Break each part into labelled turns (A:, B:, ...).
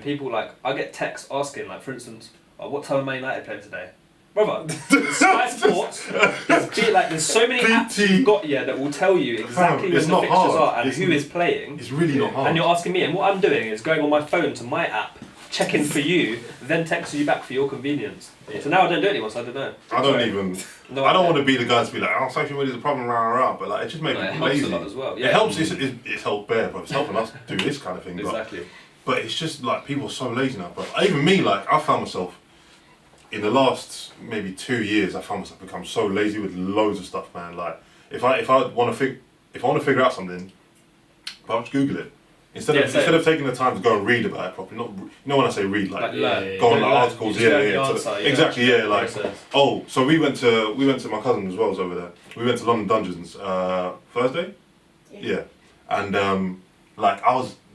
A: people like, I get texts asking, like, for instance, what time are Man United playing today? Brother, Sky Sports, there's so many apps you've got here that will tell you exactly when the fixtures are and who is playing.
B: It's really not hard.
A: And you're asking me, and what I'm doing is going on my phone to my app, checking for you, then texting you back for your convenience. Yeah. So now I don't do it anymore, so I don't know.
B: I don't want to be the guy to be like, oh, social media's a problem, but like, it just makes me lazy.
A: It helps a lot as well. Yeah.
B: It helps, it's helped bear, but it's helping us do this kind of thing.
A: Exactly.
B: But it's just like, people are so lazy now, but even me, like, I found myself, in the last maybe 2 years, I found myself become so lazy with loads of stuff, man. Like, if I want to figure out something, I'll just Google it. Instead of taking the time to go and read about it properly, not when I say read, like go on like articles, exactly. So we went to my cousin as well, was over there. We went to London Dungeons Thursday, and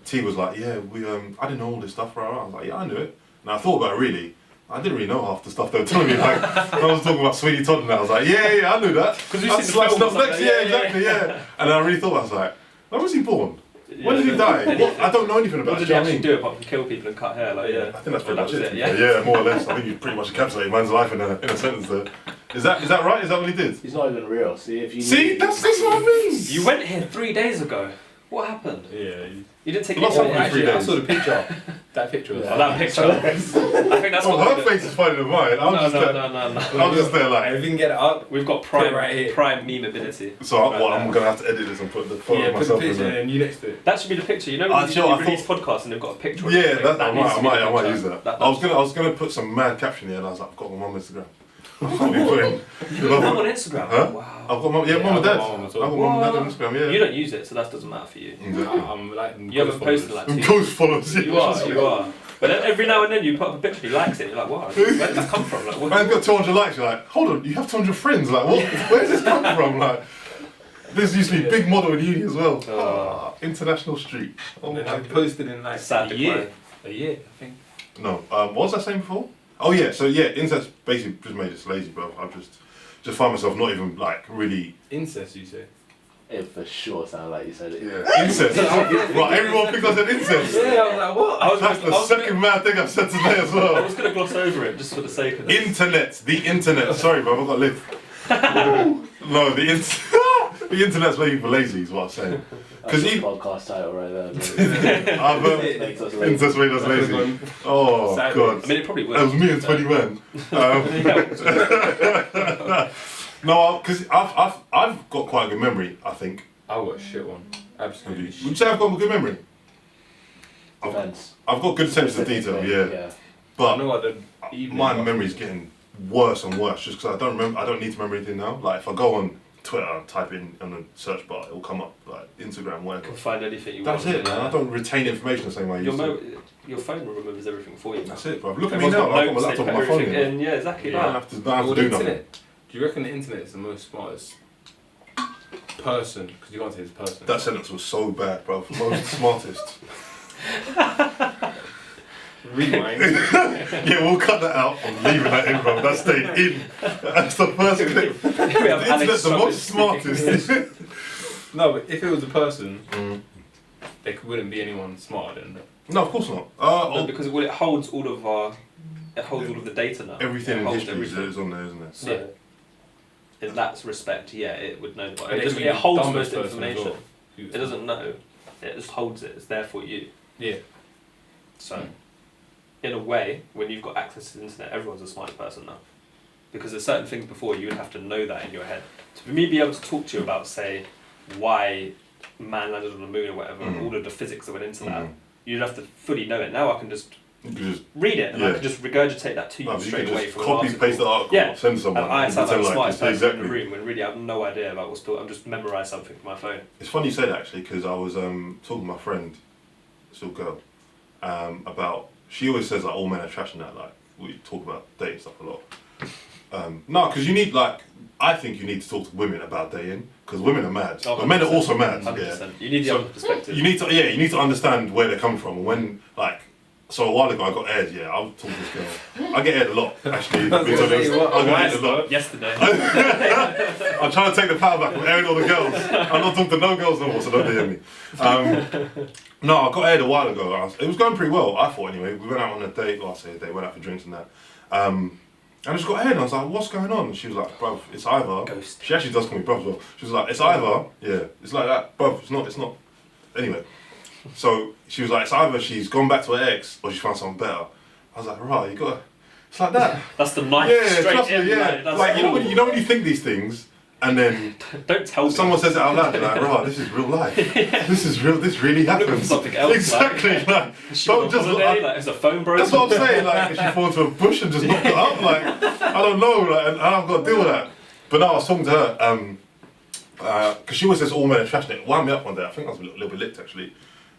B: T was like, I didn't know all this stuff, right? I was like, yeah, I knew it, and I thought about it really. I didn't really know half the stuff they were telling me. Like, when I was talking about Sweeney Todd and that, I was like, yeah, I knew that.
A: Because you've seen the film
B: exactly. And I really thought, I was like, when was he born? When did he die? I don't know anything about it.
A: What did he actually do apart from kill people and cut hair? Like,
B: I think that's pretty much it. Yeah, more or less. I think you pretty much encapsulated man's life in a sentence there. Is that right? Is that what he did?
C: He's not even real.
B: That's what I mean.
A: You went here 3 days ago. What happened?
D: Yeah.
A: You didn't take
B: it.
D: Actually, I saw the picture. That picture was
A: that picture. I think that's what
B: her face is funnier than mine.
A: No.
B: I'm just there like.
D: If we can get it up,
A: we've got prime meme ability.
B: So I'm gonna have to edit this and put the photo of myself in there.
D: And you next to it.
A: That should be the picture. You know when you release podcasts and they've got a picture.
B: Yeah, I might use that. I was gonna put some mad caption here, and I was like, I've got my mum on Instagram.
A: Your mum on Instagram?
B: Huh?
A: Wow.
B: I've got mum and dad. I've got mum and dad on Instagram. Yeah.
A: You don't use it, so that doesn't matter for you.
B: Exactly.
D: I'm like
A: you haven't posted like 2
B: ghost followers.
A: You are. But then every now and then you put up a picture, he likes it. You're like, wow, where did that come from? Like,
B: man's got 200 likes. You're like, hold on, you have 200 friends. Like, what? Where's this come from? Like, this used to be big model in uni as well. International Street.
D: I've posted in like a year, I think.
B: No, what was I saying before? Oh yeah, so incest basically just made us lazy, bro. I've just find myself not even like really.
D: Incest, you say?
C: It for sure sounded like you said it.
B: Yeah, incest. Right, everyone thinks I said incest.
D: Yeah, I was like, what?
B: That's the second mad thing I've said today as well.
A: I was going to gloss over it just for the sake of it.
B: The internet. Sorry, bro, I've got to live. No, the internet's making people lazy, is what I'm saying.
C: That's the podcast title right there.
B: Incest made us lazy. Oh god.
A: I mean, it probably would.
B: That was me and 20 men. No, because I've got quite a good memory, I think.
D: I've got a shit one. Absolutely.
B: Would you say I've got a good memory?
C: Depends.
B: I've got good attention to detail, yeah. But my memory's getting worse and worse just because I don't need to remember anything now. Like if I go on Twitter and type in on the search bar, it'll come up like Instagram, whatever.
A: You can find anything you
B: want. That's it, man. I don't retain information the same way I used to.
A: Your phone remembers everything for you.
B: That's it, bro. Look at me now. I've got my laptop on my phone.
A: Yeah, exactly.
B: I don't have to do nothing.
D: Do you reckon the internet is the most smartest person? Because you can't say it's a person.
B: That sentence was so bad, bro. Most smartest.
D: Rewind.
B: Yeah, we'll cut that out. I'm leaving that in, bro. That stayed in. That's the first clip. The internet's the most smartest.
D: No, but if it was a person, there wouldn't be anyone smarter than that.
B: No, of course not.
A: No, because it holds all of our. It holds all of the data now.
B: Everything in history is on there, isn't it?
A: So, in that respect, it would know. It holds most information. Well. It doesn't know. It just holds it. It's there for you.
D: Yeah.
A: So, in a way, when you've got access to the internet, everyone's a smart person now. Because there's certain things before you would have to know that in your head. So for me, be able to talk to you about, say, why man landed on the moon or whatever, and all of the physics that went into that, you'd have to fully know it. Now I can just read it and I can just regurgitate that to you straight away from
B: copy paste the article, send someone.
A: And I sound like the smartest person in the room when really I have no idea about what's talking. I've just memorised something from my phone.
B: It's funny you say that actually because I was talking to my friend, this little girl, about. She always says like all men are trash and that, like we talk about dating stuff a lot. No, because you need I think you need to talk to women about dating because women are mad, but men are also mad.
A: 100%.
B: Yeah.
A: You need the other perspective.
B: You need to understand where they come from and when So a while ago I got aired, I'll talk to this girl. I get aired a lot, actually. I get aired a lot.
A: Yesterday.
B: I'm trying to take the power back. I'm airing all the girls. I'm not talking to no girls no more, so don't hear me. No, I got aired a while ago. It was going pretty well, I thought anyway. We went out on a date, well I say a date, went out for drinks and that. And I just got aired and I was like, what's going on? And she was like, bruv, it's either.
A: Ghost.
B: She actually does call me bruv as well. She was like, it's either, yeah, it's like that, bruv, it's not. Anyway, so she was like, it's either she's gone back to her ex or she found something better. I was like, right, you gotta, it's like that.
A: That's the knife
B: Yeah,
A: straight
B: trust
A: in.
B: me, yeah.
A: That's
B: Like,
A: all.
B: you know when you think these things and then
A: Don't tell me.
B: someone says it out loud, you're like, right, this is real life. This is real, this really
A: Looking for
B: happens.
A: something else.
B: Exactly, like,
A: She
B: don't
A: on
B: just
A: holiday, like, is a phone broken?
B: that's what I'm saying, like, if she falls into a bush and just knocked it up, like, I don't know, like, and I've got to deal with that. But no, I was talking to her, because she always says all men are trash, and it wound me up one day. I think I was a little bit licked, actually.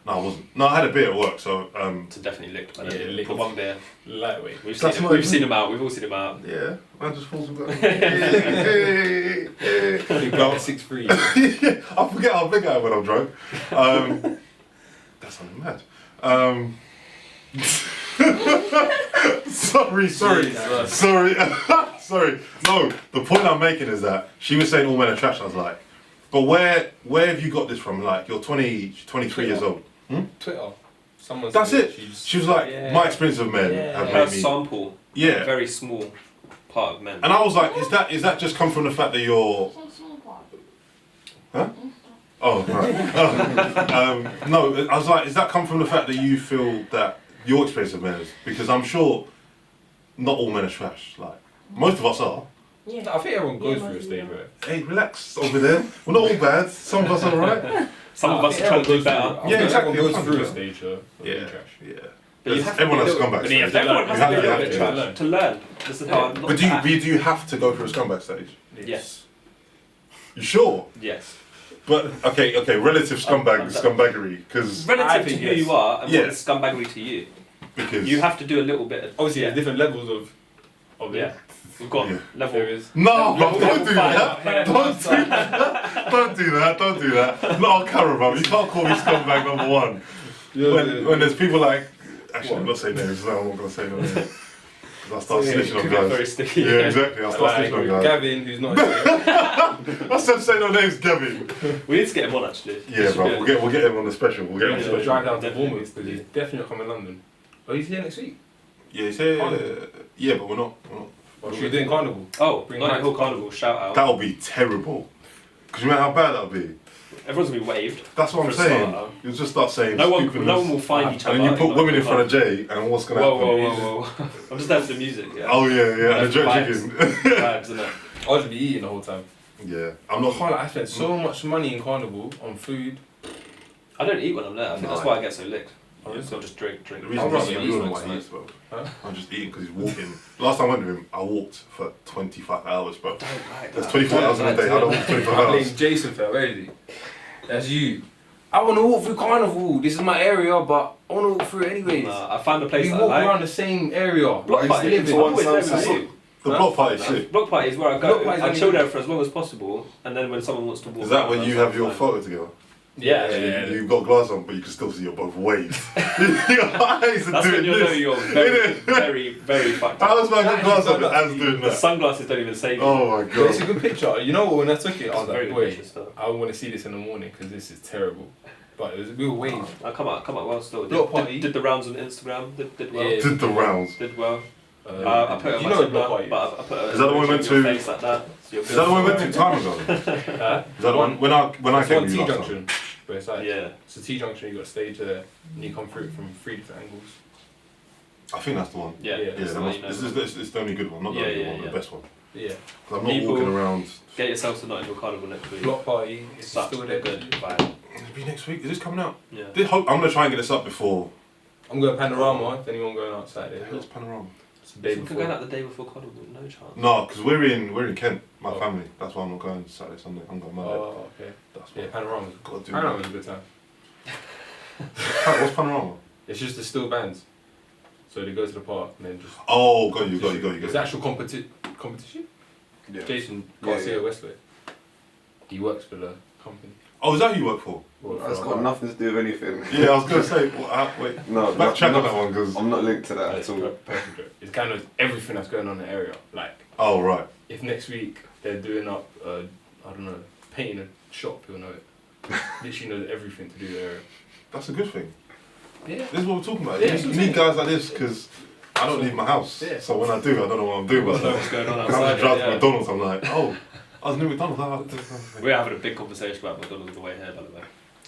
B: No, I wasn't. No, I had a beer at work, so,
A: It's definitely licked, man.
D: Yeah, licked.
A: For one beer.
D: Lightweight.
A: We've
B: That's
A: seen
B: not
A: we've
B: even-
A: seen him out. We've all seen him out.
B: yeah, man just falls into hey.
D: Big
B: No.
D: 6'3".
B: I forget how big I am when I'm drunk. That's something mad. Sorry.
D: Jesus.
B: Sorry. No, the point I'm making is that she was saying all men are trash. I was like, but where have you got this from? Like, you're 23 years old.
D: Twitter. Someone
B: That's
D: said
B: it.
D: she's-
B: She was like,
A: Yeah.
B: my experience of men
D: Yeah.
B: have
A: Her
B: made me.
A: sample.
B: Yeah.
A: A very small part of men.
B: And I was like, is that just come from the fact that you're? Huh? Oh, right. No, I was like, does that come from the fact that you feel that your experience of men is? Because I'm sure not all men are trash. Like, most of us are.
E: Yeah.
D: I think everyone goes
E: Yeah,
D: through a stage,
E: yeah.
D: right?
B: Hey, relax over there. We're not all bad. Some of us are alright.
A: Some of us are trying to do better.
B: Yeah, exactly,
D: Everyone goes through a
B: 100%.
D: stage of being trash.
B: Yeah.
A: But you have to
B: Everyone
A: be
B: has
A: a little-
B: scumbag
D: but then you have
B: stage.
D: to
A: Everyone has to be a
B: You
A: little
B: have
A: bit
B: to
A: trash
D: learn.
A: to learn. This is how I'm not
B: But do you have to go through a scumbag stage?
A: Yes.
B: You sure?
A: Yes.
B: But okay, relative scumbag
A: I'm done.
B: scumbaggery, because
A: Relative
D: I
A: to
D: think
A: who
D: yes.
A: you are and
B: Yeah.
A: what is scumbaggery to you.
B: because
A: You have to do a little bit of.
D: Obviously,
A: yeah.
D: there's different levels of
A: Yeah.
D: it.
A: We've got
B: Yeah.
A: level.
D: There is.
B: No, bro,
A: Level
B: don't do
A: five.
B: that. Don't do that. Don't do that. Not on camera, bro. You can't call me scumbag number one. When there's people like, actually, I'm not saying names. No, I'm not gonna say no names. 'Cause I start
D: Yeah,
B: snitching on
A: Could get very
B: guys.
A: sticky.
B: Yeah, exactly. I start
D: Like
B: snitching on guys.
D: Gavin, who's not here.
B: I said say no names, Gavin.
A: We need to get him on actually.
B: Yeah,
A: Should
B: bro.
A: be
B: We'll get him on the special. We'll get him on
D: He's
B: the
D: gonna
B: special.
D: drive down to
A: Definitely.
D: Bournemouth because he's definitely not coming to London. Oh, he's here next week.
B: Yeah, he said. Yeah, but we're not.
D: Or should we do it in Carnival?
A: Oh,
D: Bring
A: Notting
D: Mike
A: Hill
D: to
A: Carnival, shout out.
B: That'll be terrible. Cause you know how bad that'll be.
A: Everyone's gonna be waved.
B: That's what I'm
A: For a
B: saying.
A: starter.
B: You'll just start saying
A: No one
B: stupidness.
A: will find each other.
B: And then you put
A: in
B: women in
A: Notting
B: front
A: Hill.
B: of Jay, and what's gonna
A: Whoa,
B: happen?
A: whoa, whoa. I'm just there for the music, yeah.
B: Oh yeah, and the jerk
A: Vibes.
B: chicken.
A: Vibes, isn't it?
D: I'll just be eating the whole time.
B: Yeah, I'm
D: I
B: not.
D: can't lie, I spent so much money in Carnival on food.
A: I don't eat when I'm there. I think that's
B: No.
A: why I get so licked.
B: Yeah.
A: So I'll just drink.
B: The
D: I'll
B: reason
D: rather
B: is
D: eat
B: you don't know
D: next
B: what he
D: night.
B: eats, bro.
D: Huh?
B: I'm just eating because he's walking. Last time I went with him, I walked for 25 hours, bro.
A: Don't like
B: That's
A: that.
B: 24 hours in a day. I don't walk 25
D: I
B: hours.
D: blame Jason for that, where is he? That's you. I want to walk through Carnival. This is my area, but I want to walk through it anyways.
A: Nah, I found a place
D: We
A: that I
D: walk
A: like.
D: around the same area.
A: Block
D: I used to
A: party.
D: live
A: I'm
D: in.
A: always there
C: sounds
A: with
C: so-
A: you.
B: The
A: Huh?
B: block party is sick.
A: Block party is where I
D: Block
A: go.
D: party's
A: I
D: only
A: chill
D: good.
A: there for as long as possible, and then when someone wants to walk.
B: Is that
A: around,
B: when
A: I'm
B: you
A: like,
B: have your
A: fine.
B: photo together?
A: Yeah,
B: So
A: yeah.
B: You've got glass on, but you can still see your both waves. Your eyes are
A: That's
B: doing
A: when you'll know
B: this.
A: you're very, very, very fucked
B: How
A: up.
B: does man got
D: That
B: glass
D: actually
B: on
D: done
B: as
D: that.
B: doing
A: The
B: that?
A: sunglasses don't even save you.
B: Oh my
D: But it's a
B: god.
D: good picture. You know what? When I took it, I was
A: Very
D: like,
A: good
D: boy,
A: picture still.
D: I want to see this in the morning because this is terrible. But it was a real wave.
A: I come out well still.
D: Block party.
A: Did the rounds on Instagram. Did well.
D: Yeah.
B: Did the rounds.
A: Did well. I put it on
D: you
A: my
D: know what block
A: Instagram,
D: party
A: but I put it
B: Is that the one we went
A: on your
B: to-
A: face like that. So
B: Is that the one we went to time ago?
D: Huh?
B: Is that the one when I
D: It's
B: came
D: one
B: to
D: T
B: you last time?
D: junction. But it's like,
A: Yeah.
D: it's a T junction, you got a stage there, and you come through it from 3 different angles.
B: I think that's the one.
A: Yeah.
D: Yeah,
B: Yeah,
A: That's the
B: that
A: one
B: must,
A: you know.
B: it's the only good one, not the
A: Yeah,
B: only
A: yeah,
B: one,
A: yeah.
B: the best one.
D: Yeah.
B: 'Cause I'm not
A: People-
B: walking around.
A: Get yourself to Notting Hill Carnival next week.
D: Block party, it's
A: Such
D: still
A: a
D: there.
A: good vibe.
B: It'll be next week. Is this coming out?
A: Yeah.
B: I'm gonna try and get this up before.
D: I'm going Panorama, if anyone going outside
B: The
D: there.
B: hell's Panorama?
D: It's the day
A: So we could
D: before.
A: go out the day before Carnival. No chance.
B: No, because we're in Kent, my
D: Oh.
B: family. That's why I'm not going Saturday, Sunday. I'm going Monday.
D: Oh, okay.
B: That's why.
D: Yeah, Panorama's
B: Gotta do
D: Panorama's a good time.
B: What's Panorama?
D: It's just the still bands. So they go to the park and then just.
B: Oh, got you.
D: It's actual competition?
C: Yeah.
D: Jason
C: Yeah,
D: Garcia
C: yeah.
D: Westway. He works for the company.
B: Oh, is that who you work for?
D: Well,
C: That's got nothing to do with anything.
B: Yeah, I was gonna say. Wait.
C: No,
B: Backtrack
C: no,
B: on that one, because.
C: I'm not linked to that
D: It's
C: at all.
D: It's kind of everything that's going on in the area. Like,
B: Oh, right.
D: if next week they're doing up, I don't know, painting a shop, he'll know it. Literally knows everything to do with the area.
B: That's a good thing.
D: Yeah.
B: This is what we're talking about.
D: Yeah,
B: You need guys like this because I don't leave my house.
D: Yeah.
B: So when I do, I don't know what I'm doing.
A: I don't know what's going on
B: When I
A: outside.
B: drive to
A: Yeah.
B: McDonald's, I'm like, oh, I was near McDonald's.
A: We're having a big conversation about McDonald's on the way here, by the way.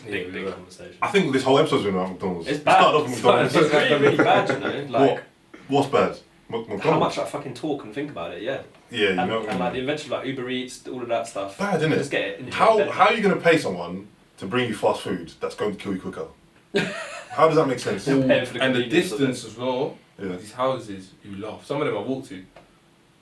A: Big,
D: we
A: big
D: were.
A: conversation.
B: I think this whole episode's been about McDonald's.
A: It's
B: It
A: bad.
B: started off with McDonald's.
A: It's really, really bad, you know. Like,
B: What's bad? McDonald's.
A: how much I fucking talk and think about it, yeah.
B: Yeah, you
A: And,
B: know.
A: and like the invention of like Uber Eats, all of that stuff.
B: Bad, isn't
A: Just
B: it?
A: get it in your
B: How
A: bed.
B: are you going to pay someone to bring you fast food that's going to kill you quicker? How does that make sense?
A: You're paying for the
D: And the
A: convenience of
D: distance as well.
B: Yeah.
D: These houses, you laugh. Some of them I walk to.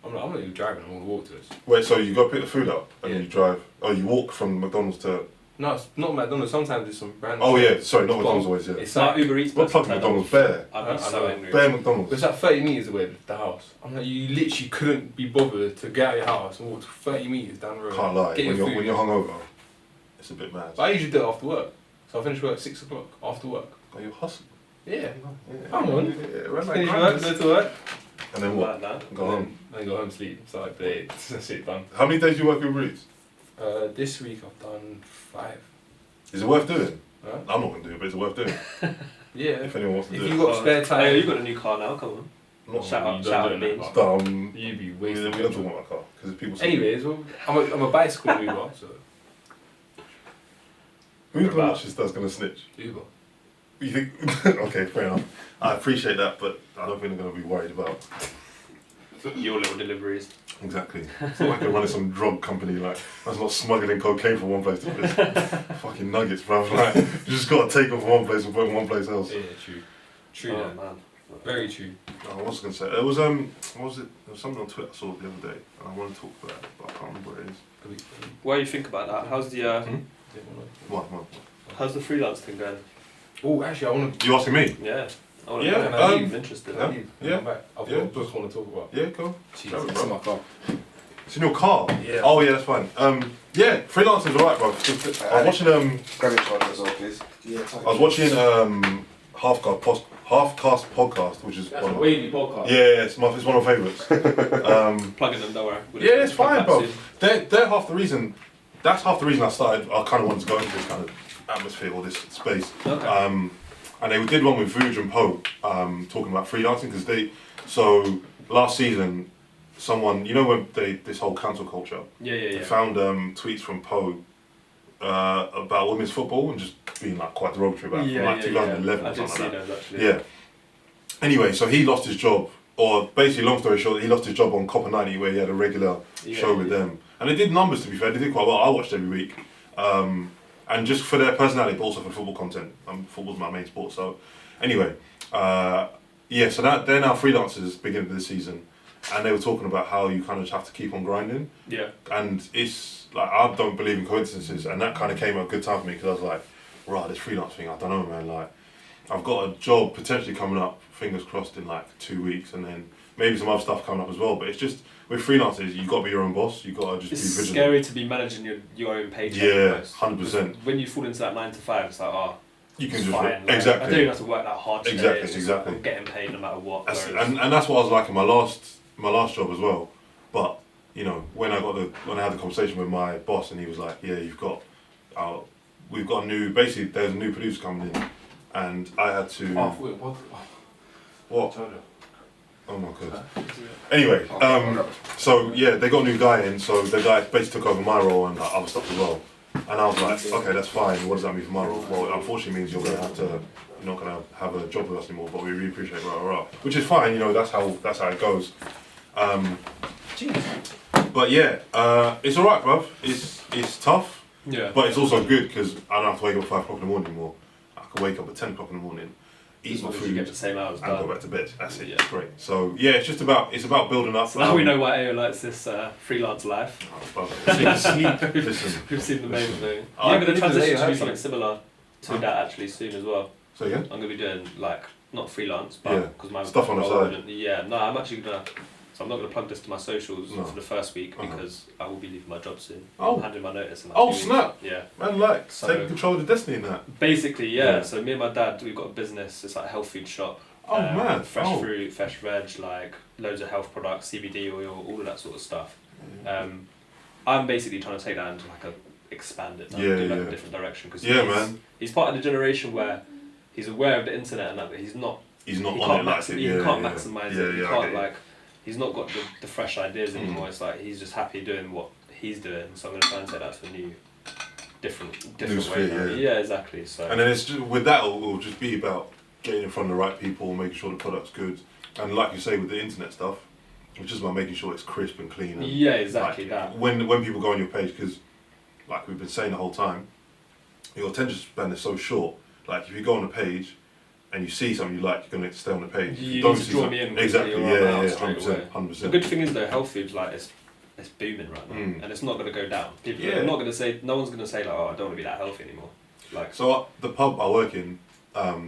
D: I'm not even driving. I'm gonna walk to this.
B: Wait, so you go pick the food up and then
D: Yeah.
B: you drive? Oh, you walk from McDonald's to?
D: No, it's not McDonald's. Sometimes it's some brand.
B: Oh yeah, sorry, not McDonald's
D: Well,
B: always. Yeah.
D: It's
A: It's like
D: like
A: Uber Eats.
B: What
A: person
B: fucking
A: turned
B: McDonald's?
A: up.
B: Bear.
A: I'd
D: I
A: be so
D: know.
A: angry.
B: Bear McDonald's.
D: it's like 30 meters away from the house. I'm like, you literally couldn't be bothered to get out of your house and walk 30 meters down the road.
B: Can't lie.
D: Get
B: When
D: your
B: you're,
D: food.
B: when you're hungover, it's a bit mad.
D: But I usually do it after work. So I finish work at 6 o'clock after work.
B: Oh, you're hustling.
D: Yeah.
B: Yeah.
D: Come on.
B: Yeah, right, like
D: Finish work,
B: grinders.
D: go to work.
B: And then what?
A: Like that.
B: Go home.
D: Then go home, sleep. So like, that's it, done.
B: How many days do you work Uber Eats?
D: This week I've done 5.
B: Is it worth doing?
D: Huh?
B: I'm not gonna do it, but it's worth doing.
D: Yeah.
B: If anyone wants to
D: If
B: do
D: you
B: it.
D: got spare
A: Oh,
D: time.
A: yeah, you've got a new car now, come on.
B: Not
A: Shout
D: You
A: out,
D: don't
A: shout
D: do
A: out
D: it
A: Beans.
D: now. You be
B: we
D: wasting
B: don't talk about my car because people. Say,
D: Anyways, well, I'm a bicycle Uber, so
B: who the much is that's gonna snitch?
D: Uber.
B: You think? Okay, fair enough. I appreciate that, but I don't think they're gonna be worried about.
A: Your little deliveries.
B: Exactly. It's not like they're running some drug company like that's not smuggling cocaine from one place to this. Fucking nuggets, bruv. Like you just gotta take them from one place and put it in one place else.
D: Yeah, true. True.
A: Oh,
D: that.
A: man.
D: Very true.
B: Oh, what was I gonna say? It was what was it? There was something on Twitter I saw the other day, and I want to talk about it, but I can't remember what it is.
A: What do you think about that? How's the
B: What?
A: how's the freelance thing going?
D: Oh, actually, I want to.
B: You asking me?
A: Yeah. I want
B: Yeah,
A: to know. I'm
B: um,
A: interested.
B: yeah. Yeah.
D: I've
B: Yeah.
D: got a book I want to talk about.
B: Yeah, go.
C: Jesus, it's in my car.
B: It's in your car.
D: Yeah.
B: Oh yeah, that's fine. Yeah, freelancing's alright, bro. I was watching
C: Grab it charger as well, please. Yeah,
B: I was watching Halfcast podcast, which is
D: That's
B: one
D: a
B: of,
D: wavy podcast.
B: yeah, it's one of my favourites.
A: Plugging them, don't worry.
B: Yeah, it's fine, bro.
A: Soon.
B: They're half the reason. That's half the reason I started. I kind of wanted to go into this kind of atmosphere or this space.
A: Okay.
B: And they did one with Vuj and Poe, talking about freelancing because so last season, someone when this whole cancel culture,
A: Yeah.
B: they found tweets from Poe about women's football and just being like quite derogatory about it from like 2011
A: I
B: or
A: did
B: something
A: see
B: like that.
A: those actually.
B: Yeah. Anyway, so he lost his job, or basically, long story short, he lost his job on Copper 90 where he had a regular show with them. And they did numbers, to be fair, they did quite well. I watched every week. And just for their personality, but also for football content. Football's my main sport, so anyway. Yeah, so they're now freelancers beginning of the season. And they were talking about how you kind of just have to keep on grinding.
A: Yeah.
B: And it's like, I don't believe in coincidences. And that kind of came at a good time for me because I was like, right, this freelance thing, I don't know, man. Like, I've got a job potentially coming up, fingers crossed, in like 2 weeks. And then maybe some other stuff coming up as well. But it's just, with freelancers, you've got to be your own boss. You've got to just
A: It's
B: be vigilant.
A: scary to be managing your own paycheck.
B: Yeah,
A: almost.
B: 100%.
A: When you fall into that 9 to 5, it's like,
B: You can
A: it's
B: just
A: fine. Like,
B: exactly.
A: I don't even have to work that hard today.
B: Exactly,
A: It's just
B: exactly.
A: I'm getting paid no matter what.
B: That's,
A: whereas-
B: and that's what I was like in my last job as well. But when I had the conversation with my boss and he was like, yeah, we've got a new, basically there's a new producer coming in, and I had to.
D: Wait, what?
B: What?
D: Charger.
B: Oh my god. Anyway, so yeah, they got a new guy in, so the guy basically took over my role and other stuff as well. And I was like, okay, that's fine. What does that mean for my role? Well, it unfortunately means you're not gonna have a job with us anymore. But we really appreciate which is fine. That's how it goes. But yeah, it's alright, bruv. It's tough,
A: yeah.
B: but it's also good because I don't have to wake up at 5 o'clock in the morning anymore. I can wake up at 10 o'clock in the morning, eat
A: As
B: my
A: long as you
B: food,
A: get the same hours
B: and go
A: done.
B: back to bed. That's it.
A: Yeah.
B: It's great. So yeah, it's about building up.
A: So now we know why AO likes this freelance life.
B: Oh, bruv. Listen.
A: We've seen the main thing.
B: I
A: I'm going to
D: believe
A: transition
D: they
A: to
D: have
A: do something
D: to.
A: similar to that actually soon as well.
B: So yeah.
A: I'm going to be doing like not freelance, but
B: Yeah.
A: because my
B: Stuff on the
A: role
B: side.
A: wouldn't- Yeah, no, I'm actually gonna. So I'm not gonna plug this to my socials
B: No.
A: for the first week
B: Uh-huh.
A: because I will be leaving my job soon.
B: Oh.
A: I'm handing my notice in like
B: Oh,
A: 2 weeks.
B: snap.
A: Yeah.
B: Man, like
A: So-
B: taking control of the destiny in that.
A: Basically, yeah.
B: Yeah.
A: So me and my dad, we've got a business. It's like a health food shop.
B: Oh man.
A: Fresh
B: Oh.
A: fruit, fresh veg, like loads of health products, CBD oil, all of that sort of stuff. I'm basically trying to take that into like expand it,
B: Yeah,
A: do like
B: yeah.
A: a different direction because
B: Yeah, man.
A: he's part of the generation where he's aware of the internet and that, but he's not
B: on
A: can't
B: it like
A: maximize
B: it.
A: it.
B: Yeah,
A: He can't
B: yeah.
A: maximize
B: Yeah,
A: it. He
B: yeah, I
A: can't
B: get you.
A: like. He's not got the fresh ideas anymore. It's like he's just happy doing what he's doing. So I'm gonna try and take that to a new, different way.
B: sphere,
A: now.
B: yeah.
A: Yeah, exactly. So.
B: And then it's just, with that, it'll just be about getting in front of the right people, making sure the product's good, and like you say with the internet stuff, it's just about making sure it's crisp and clean. And
A: yeah, exactly
B: like,
A: that.
B: When people go on your page, because like we've been saying the whole time, your attention span is so short. Like if you go on a page and you see something you like, you're gonna stay on the page.
A: You
B: don't
A: need to
B: see
A: draw
B: something-
A: me in.
B: Exactly.
A: You're
B: Yeah,
A: out straight away.
B: 100%.
A: The good thing is though, health food's like it's booming right now, and it's not gonna go down. People
B: Yeah.
A: are not gonna say. No one's gonna say like, oh, I don't want to be that healthy anymore. Like.
B: So the pub I work in,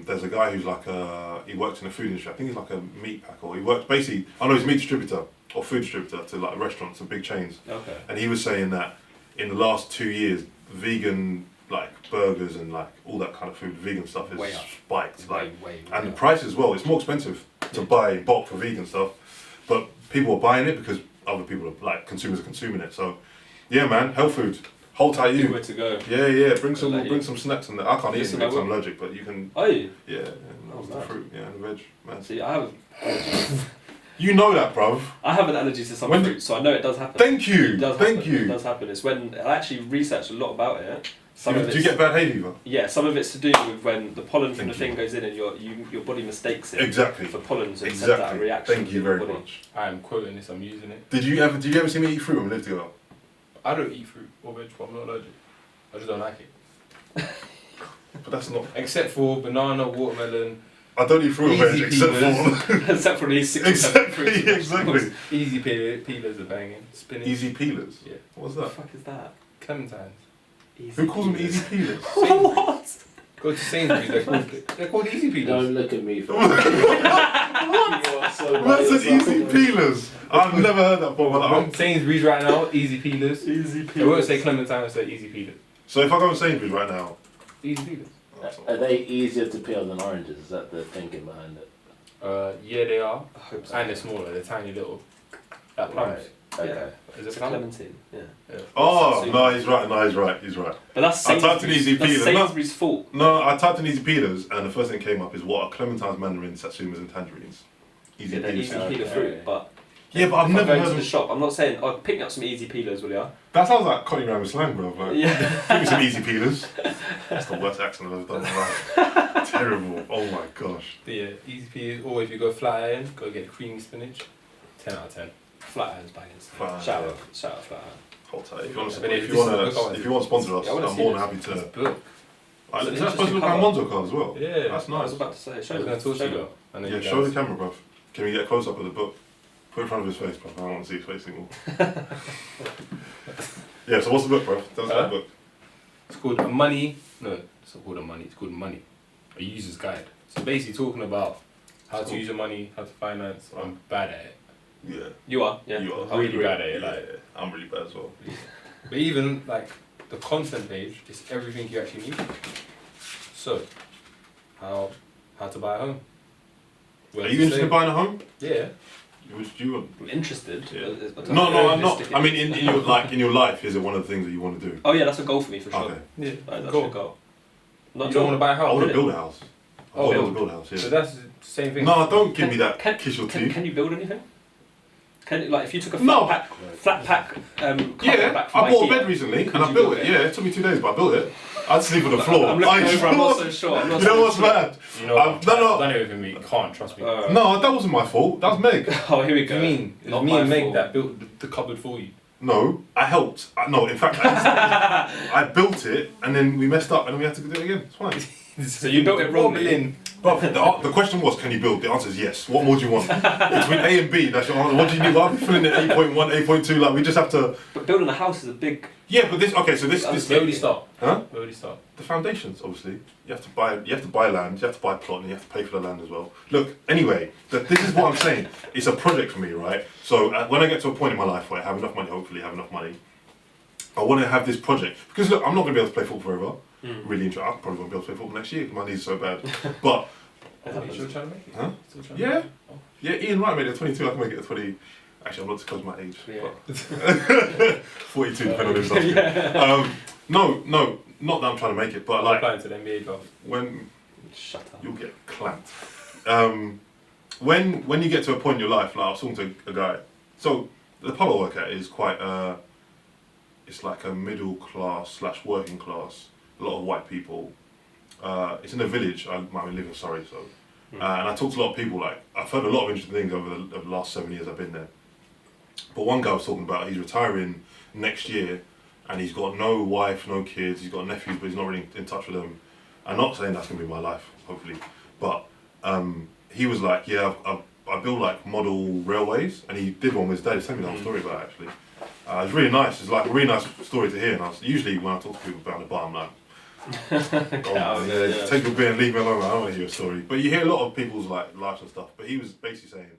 B: there's a guy who's like he works in the food industry. I think he's like a meat packer. He works basically. I know he's a meat distributor or food distributor to like restaurants and big chains.
A: Okay.
B: And he was saying that in the last 2 years, vegan like burgers and like all that kind of food, vegan stuff is
A: Way up.
B: spiked. Like,
A: Way
B: and the
A: up.
B: price as well. It's more expensive to buy in bulk for vegan stuff, but people are buying it because other people are like consumers are consuming it. So yeah, man, health food. Hold tight,
A: Good
B: you.
A: way to go.
B: Yeah. Bring some
A: Like you.
B: bring some snacks in there. I can't eat
A: Listen,
B: anything because
A: I
B: I'm
A: will.
B: allergic, but you can.
A: Oh, you?
B: Yeah,
A: Oh,
B: the
A: mad.
B: fruit, yeah, and the veg, man.
A: See,
B: You know that, bruv.
A: I have an allergy to some
B: When-
A: fruit, so I know it does happen.
B: Thank you.
A: It does
B: Thank
A: happen. It
B: you.
A: does happen. It's when I actually researched a lot about it. Some of
B: Do you
A: it's-
B: get bad hay fever?
A: Yeah, some of it's to do with when the pollen from
B: Thank
A: the thing
B: you.
A: goes in and your body mistakes it
B: Exactly.
A: for pollen, so it sends out a
B: Exactly.
A: reaction.
B: Thank you
A: in your
B: very
A: body.
B: much.
D: I'm quoting this, I'm using it.
B: Did you ever see me eat fruit when we lived together?
D: I don't eat fruit or veg, but I'm not allergic. I just don't like it.
B: But that's not.
D: Except for banana, watermelon,
B: I don't eat fruit or
D: Easy
B: veg except for.
A: Except for these 6 or 7 fruits.
B: Exactly.
D: easy peelers are banging, spinach.
B: Easy peelers.
D: Yeah.
B: What's
A: What
B: that?
A: the fuck is that?
D: Clementines.
A: Easy
B: Who calls them
A: peelers.
B: easy peelers?
A: What?
D: Go to Sainsbury's, they're called easy peelers.
C: Don't look at me. What?
B: What's an easy peelers? I've never heard that before.
D: Go to Sainsbury's right now, easy peelers.
A: Easy
D: They won't
A: peelers.
D: say clementine, they'll say easy peelers.
B: So if I go to Sainsbury's right now,
D: Easy peelers.
C: Are they easier to peel than oranges? Is that the thinking behind it?
D: Yeah, they are.
A: I hope so.
D: And they're smaller, they're tiny little. Like plums.
C: Okay.
A: Yeah.
D: Is
A: It's
D: it
A: a
D: plum?
A: clementine. Yeah.
D: Yeah.
B: oh
A: So-
B: no, he's right. No, he's right.
A: But that's
B: I typed in
A: Sainsbury's.
B: easy
A: That's
B: peelers. No.
A: Sainsbury's fault.
B: No, I typed in easy peelers, and the first thing that came up is what are clementines, mandarins, satsumas, and tangerines. Easy
A: Yeah, they're
B: peelers.
A: easy
C: Okay.
A: peeler fruit, but
B: Yeah, but I've
A: if I
B: never
A: go
B: heard
A: to the
B: of.
A: shop, I'm not saying, oh, pick me up some easy peelers, will ya?
B: That sounds like Connie Ramos slang, bro. Like,
A: Yeah.
B: give me some easy peelers. That's the worst accent I've ever done in my life. Terrible. Oh my gosh.
D: But yeah, easy peelers. Or if you go flat iron, go get creamy spinach. 10 out of 10.
A: Flat iron's banging.
B: Flat iron,
A: Shout
B: yeah.
A: out, shout out flat iron.
B: Hold tight. If you want
D: But
B: to,
D: if
B: if
D: this
B: you
D: is
B: want
D: the book I
B: to,
D: want
B: if you want to sponsor us,
A: Yeah, I wanna
B: I'm
A: see
B: more than
A: this.
B: happy
D: This
B: to.
D: book.
A: It's an
B: Is that supposed to
A: interesting
B: look like
A: cover.
B: Monzo card as well?
D: Yeah.
B: That's
A: I was
B: nice.
A: about to say,
D: I
A: show
D: was
A: them.
D: going to talk to
A: Show
D: you
A: them.
D: though. I know
B: Yeah,
D: you
B: show the
D: guys.
B: camera, bruv. Can we get a close up of the book? Put it in front of his face, bruv. I don't want to see his face anymore. Yeah, so what's the book, bruv? Tell us about the book.
D: It's called a money. No, it's not called a money. It's called money. A user's guide. So basically talking about how to use your money, how to finance. I'm bad at it.
B: Yeah.
A: You are, yeah.
B: You are.
A: I would
D: Really
A: agree.
D: bad at it.
B: Yeah,
D: Like,
B: I'm really bad as well.
D: but even like the content page is everything you actually need. So, how to buy a home? Where
B: Are
D: to
B: you interested in
D: save?
B: buying a home?
D: Yeah.
B: Would you want?
A: I'm interested.
B: Yeah.
A: but-
B: No, I'm not. I mean, in your in your life, is it one of the things that you want to do?
A: Oh yeah, that's a goal for me for sure.
B: Okay.
D: Yeah.
A: That's
D: Cool.
A: a goal.
D: You don't want to buy a
B: I
D: house.
B: want to
A: really?
B: build a house. I
D: Oh,
B: want to
A: build.
B: build a house.
D: So
B: Yeah.
D: that's the same thing.
B: No, don't give me that kiss your
A: can,
B: teeth.
A: can you build anything? Can like if you took a
B: No.
A: flat pack cover
B: Yeah,
A: back from
B: I bought a
A: IKEA,
B: bed recently and
A: could
B: I
A: you
B: built
A: build
B: it.
A: it?
B: Yeah, it took me 2 days, but I built it. I'd sleep on the floor.
A: I'm looking over. I'm not
B: sure?
A: so sure. I'm not
B: You know
A: so
B: what's
A: sure.
B: bad?
D: You know,
B: I've done
D: I've done it with me. You can't trust me.
B: No, that wasn't my fault. That was Meg.
A: Oh, here we
D: What do
A: go.
D: you mean? It's
A: Not
D: me
A: my
D: and Meg
A: fault.
D: that built the cupboard for you.
B: No, I helped. No, in fact, I built it and then we messed up and then we had to do it again. It's fine.
A: So you built it wrongly.
D: Wobbling.
B: But the question was, can you build? The answer is yes. What more do you want? Between A and B, that's your answer. What do you need? Why are we filling it 8.1, 8.2? Like, we just have to...
A: But building a house is a big.
B: Yeah, but this... Okay, so this...
D: Where would you start?
B: Huh?
D: Where would you start?
B: The foundations, obviously. You have to buy land, you have to buy plot, and you have to pay for the land as well. Look, anyway, this is what I'm saying. It's a project for me, right? So when I get to a point in my life where I have enough money, hopefully have enough money, I want to have this project. Because look, I'm not going to be able to play football forever. Really interested. I probably won't be able to play football next year because my knees are so bad. But,
D: Are you still trying to make it?
B: Huh?
D: Still trying to
B: yeah.
D: make it? Oh.
B: Yeah, Ian Wright made it at 22. I can make it at 20. Actually, I'm not to close my age.
A: Yeah.
B: But 42, depending on who's asking. No, not that I'm trying to make it, but
D: I'm
B: like
D: applying to the NBA draft.
B: when
A: Shut up.
B: You'll get clamped. When you get to a point in your life, like I was talking to a guy. So the pub I work at is quite it's like a middle class / working class. A lot of white people. It's in a village. I live in Surrey, so. And I talked to a lot of people. Like I've heard a lot of interesting things over the last 7 years I've been there. But one guy was talking about he's retiring next year, and he's got no wife, no kids. He's got nephews, but he's not really in touch with them. I'm not saying that's gonna be my life, hopefully, but he was like, yeah, I build like model railways, and he did one with his dad. He sent me the whole story about it actually. It's really nice. It's like a really nice story to hear. And usually when I talk to people about the bar, I'm like, take your beer and leave me alone. I don't want to hear a story. But you hear a lot of people's like lives and stuff. But he was basically saying